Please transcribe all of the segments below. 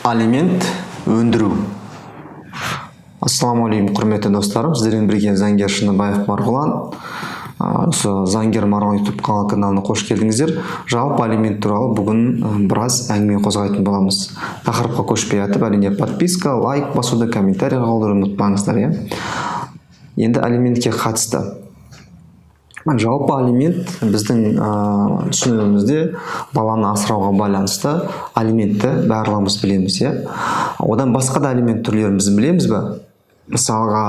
Алимент өндіру. Ассаламағалейкум құрметті достарым, сіздермен бірге заңгер Шыныбаев Марғұлан. Заңгер Марғұлан YouTube каналына қош келдіңіздер. Жалпы алимент туралы бүгін біраз әңгіме қозғайтын боламыз. Тақырыпқа көшпей атып, әрине подписка, лайк басуды, комментарий қалдыруды ұмытпаңыздар. Енді алиментке қатысты. Жалпы алимент біздің түсінігімізде баланы асырауға байланысты алиментті барлығымыз білеміз. Одан басқа да алимент түрлерін біз білеміз бе? Мысалға,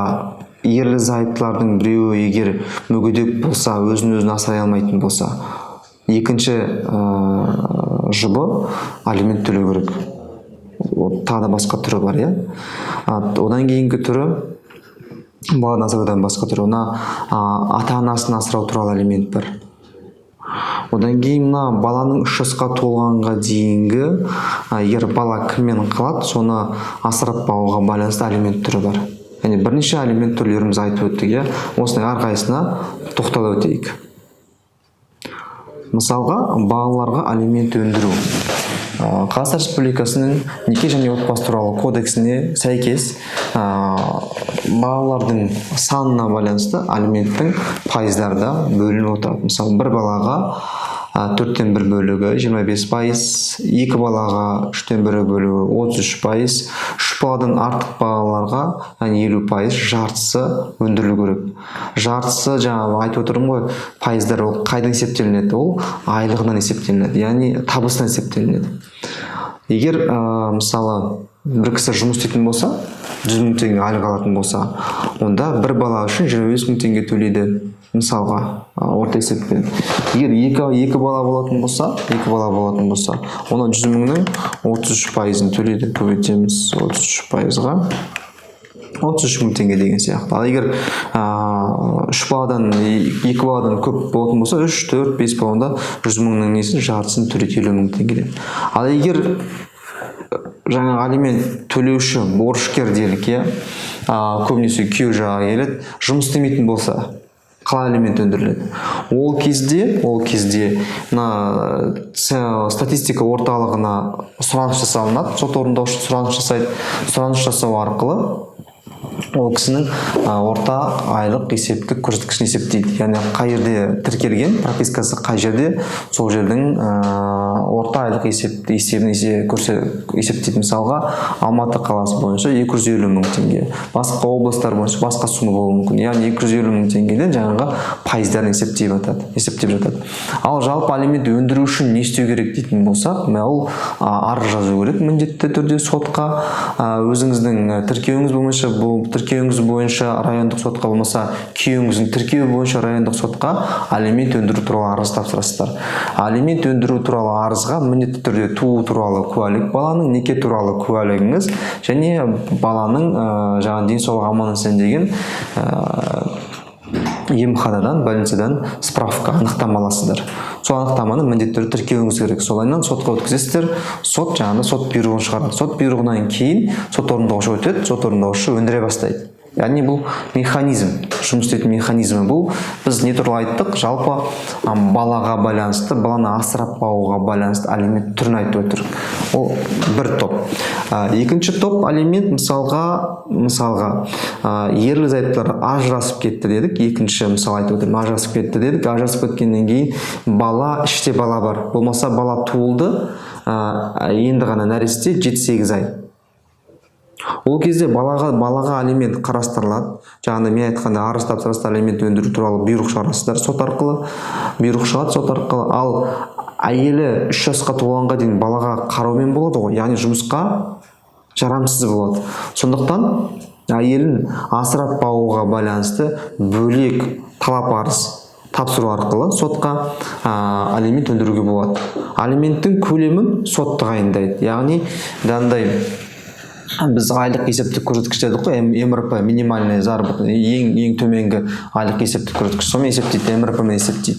ерлі зайыптылардың біреуі егер мүгедек болса, өзін асырай алмайтын болса, екінші жұбы алимент төлеу керек. Тағы да басқа түрі бар. Одан кейінгі түрі баланы асыраудан басқа түрі, ата-анасын асырау туралы алимент бар. Одан кейін баланың 3 жасқа толғанға дейінгі, егер бала кіммен қалады, соны асырап бағуға байланысты алимент түрі бар. Яғни бірнеше алимент түрлеріміз айтып өттік. Осының әрқайсына тоқталып өтейік. Мысалға, балаларға алимент өндіру. Қазақстан Республикасының неке және отбасы туралы кодексіне сәйкес балалардың санына байланысты алименттің пайыздары да бөлініп отырады. Мысалы, бір балаға 4-тен 1 бөлігі 25%, 2 балаға 3-тен 1 бөлігі 33%, 3 баладан артық балаларға 50%, жартысы өндірілу керек. Жартысы, жаңағы айтып отырмын ғой, пайыздар ол қайдан есептелінеді? Ол айлығынан есептелінеді, яғни табысынан есептелінеді. Егер мысалы бір кісі жұмыс істейтін болса, 100 мың теңге айлық алатын болса, онда бір бала үшін 25 мың теңге төлейді. Мысалға, орта есеппен. Егер екі бала болатын болса, ona 100 мыңның 33%-ын төлейді. Көбейтеміз 33%-ға. 33 мың теңге деген сияқты. Ал егер 2 баладан көп болатын болса, 3, 4, 5 балада 100 мыңның несін жартысын төлейді 50 мың теңгеден. Ал егер жаңа алимент төлеуші борышкер делік, көбінесе күйеу жағы келеді, жұмыс істемейтін болса, қалай алимент өндіріледі? Ол кезде статистика орталығына сұраныс жасалынады, сот орындаушы сұраныс жасайды. Сұраныс жасау арқылы ол кісінің орта айлық есептік көрсеткішін есептейді. Яғни қай жерде тіркелген, пропискасы қай жерде, сол жердің орта айлық есебін есептейді. Мысалға, Алматы қаласы бойынша 250 мың теңге. Басқа облыстар бойынша басқа сума болуы мүмкін. Яғни 250 мың теңгеден жаңағы пайыздарын есептеп жатады. Ал жалпы алимент өндіру үшін не істеу керек дейтін болсақ, ол арыз жазу керек міндетті түрде сотқа. Өзіңіздің тіркеуіңіз бойынша райондық сотқа болмаса, күйеуіңіздің тіркеуі бойынша райондық сотқа алимент өндіру туралы арыз тапсырасыздар. Алимент өндіру туралы арызға міндетті түрде туу туралы куәлік, баланың неке туралы куәлігіңіз және баланың денсаулығы аман-есен деген емханадан, больницадан справка, анықтама аласыздар. Сол анықтаманы міндетті түрде тіркеуіңіз керек. Солайынан сотқа өткізесіздер. Сот бұйрығын шығарады. Сот бұйрығынан кейін сот орындаушы өтеді, сот орындаушы өндіре бастайды. Яғни бұл механизм, жұмыс істейтін механизмі бұл. Біз не туралы айттық? Жалпы балаға байланысты, баланы асырап бағуға байланысты алимент түрін айтып өттік. Ол бір топ. Екінші топ алимент, мысалға, ерлі зайыптылар ажырасып кетті дедік. Екінші мысал айтып өттім, ажырасып кетті дедік. Ажырасып кеткеннен кейін іште бала бар. Болмаса бала туылды, енді ғана нәресте 7-8 ай. Ол кезде балаға алимент қарастырылады. Жаңағыда мен айтқанда арыз тапсырасыздар, алимент өндіру туралы бұйрық шығарасыздар сот арқылы. Бұйрық шығады сот арқылы. Ал әйелі 3 жасқа толғанға дейін балаға қараумен болады ғой, яғни жұмысқа жарамсыз болады. Сондықтан әйелін асырап бағуға байланысты бөлек талап арыз тапсыру арқылы сотқа алимент өндіруге болады. Алименттің көлемін сот тағайындайды. Яғни біз айлық есептік көрсеткіш дедік қой, МРП, минимальный заработный, ең төменгі айлық есептік көрсеткіш. Соны есептейді, МРП-мен есептейді.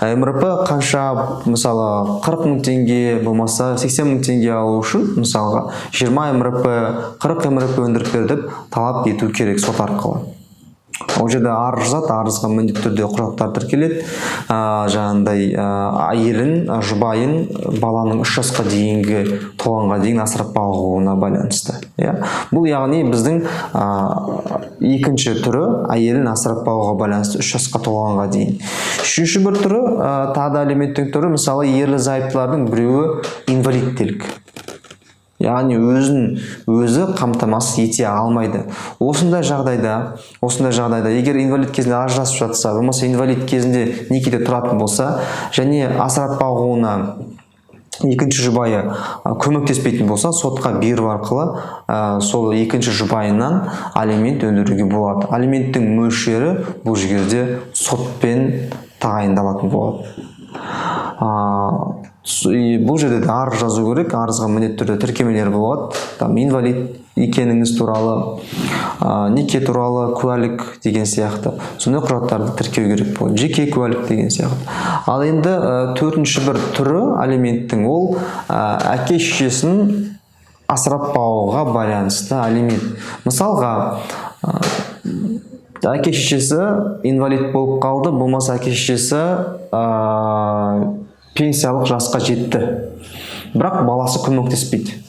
МРП қанша, мысалы, 40 мың теңге, болмаса 80 мың теңге алу үшін, мысалға, 20 МРП, 40 МРП өндіріп бер деп талап ету керек сот арқылы. Ол жерде арыз жазады, арызға міндетті түрде құжаттар тіркеледі. Жаңағындай әйелін, жұбайын баланың 3 жасқа дейінгі толғанға дейін асырап бағуына байланысты. Бұл яғни біздің екінші түрі әйелін асырап бағуға байланысты 3 жасқа толғанға дейін. Үшінші бір түрі, тағы да алименттің түрі, мысалы ерлі зайыптылардың біреуі инвалидтілік. Яғни өзі қамтамасыз ете алмайды. Осындай жағдайда, егер инвалид кезінде ажырасып жатса, болмаса инвалид кезінде некеде тұратын болса, және асырап бағуына екінші жұбайы көмектеспейтін болса, сотқа беру арқылы сол екінші жұбайынан алимент өндіруге болады. Алименттің мөлшері бұл жерде сотпен тағайындалатын болады. Бұл жерде де арыз жазу керек, арызға міндетті түрде тіркемелер болады. Инвалид екеніңіз туралы, неке туралы куәлік деген сияқты. Сондай құжаттарды тіркеу керек болады. Жеке куәлік деген сияқты. Ал енді төртінші бір түрі алименттің, ол әке шешесін асырап бағуға байланысты алимент. Мысалға, әке шешесі инвалид болып қалды, болмаса әке шешесі пенсиялық жасқа жетті, бірақ баласы көмектеспейді.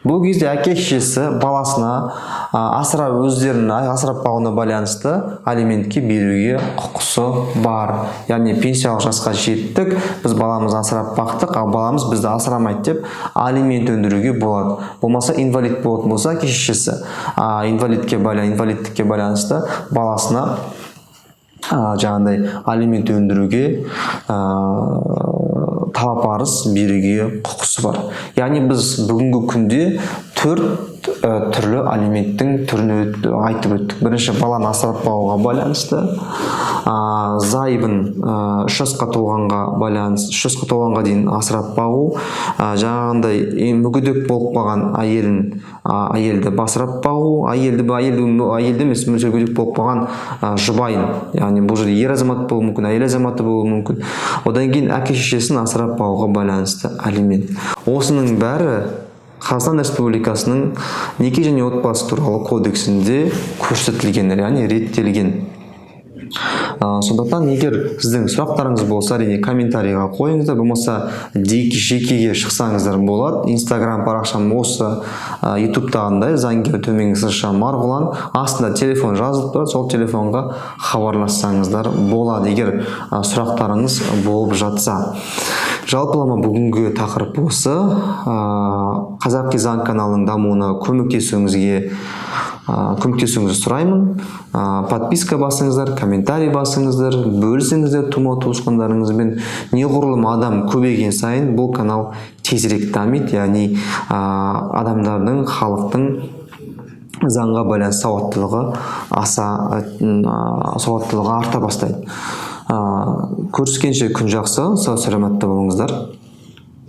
Бұл кезде әке шешесі баласына өздерінің асырап бағуына байланысты алиментке беруге құқысы бар. Яғни пенсиялық жасқа жеттік, біз баламызды асырап бақтық, ал баламыз бізді асырамайды деп алимент өндіруге болады. Болмаса инвалид болатын болса, әке шешесі инвалидтікке байланысты баласына жаңағындай алимент өндіруге талап арыз беруге құқысы бар. Яғни біз бүгінгі күнде 4 түрлі алименттің түрін айтып өттік. Бірінші, баланы асырап бағуға байланысты, зайыбын 3 жасқа толғанға дейін асырап бағу, жаңағындай мүгедек болып қалған әйелді асырап бағу, әйелді емес, мүгедек болып қалған жұбайын, яғни бұл жерде ер азамат болуы мүмкін, әйел азаматы болуы мүмкін. Одан кейін әке шешесін асырап бағуға байланысты алимент. Осының бәрі Қазақстан Республикасының неке және отбасы туралы кодексінде көрсетілген, яғни реттелген. Сондықтан егер сіздің сұрақтарыңыз болса, әрине комментарийға қойыңыздар, болмаса жекеге шықсаңыздар болады. Инстаграм парақшам осы, ютубтағындай заңгер төменгі сызықша Марғұлан, астында телефон жазылып тұрады, сол телефонға хабарлассаңыздар болады, егер сұрақтарыңыз болып жатса. Жалпылама бүгінгі тақырып осы. Қазақи заң каналының дамуына көмектесуіңізді сұраймын. Подписка басыңыздар, комментарий басыңыздар, бөлісіңіздер тума-туысқандарыңызбен. Неғұрлым адам көбейген сайын бұл канал тезірек дамиды, яғни адамдардың, халықтың заңға байланысты сауаттылығы арта бастайды. Көріскенше күн жақсы, сау саламатта болыңыздар.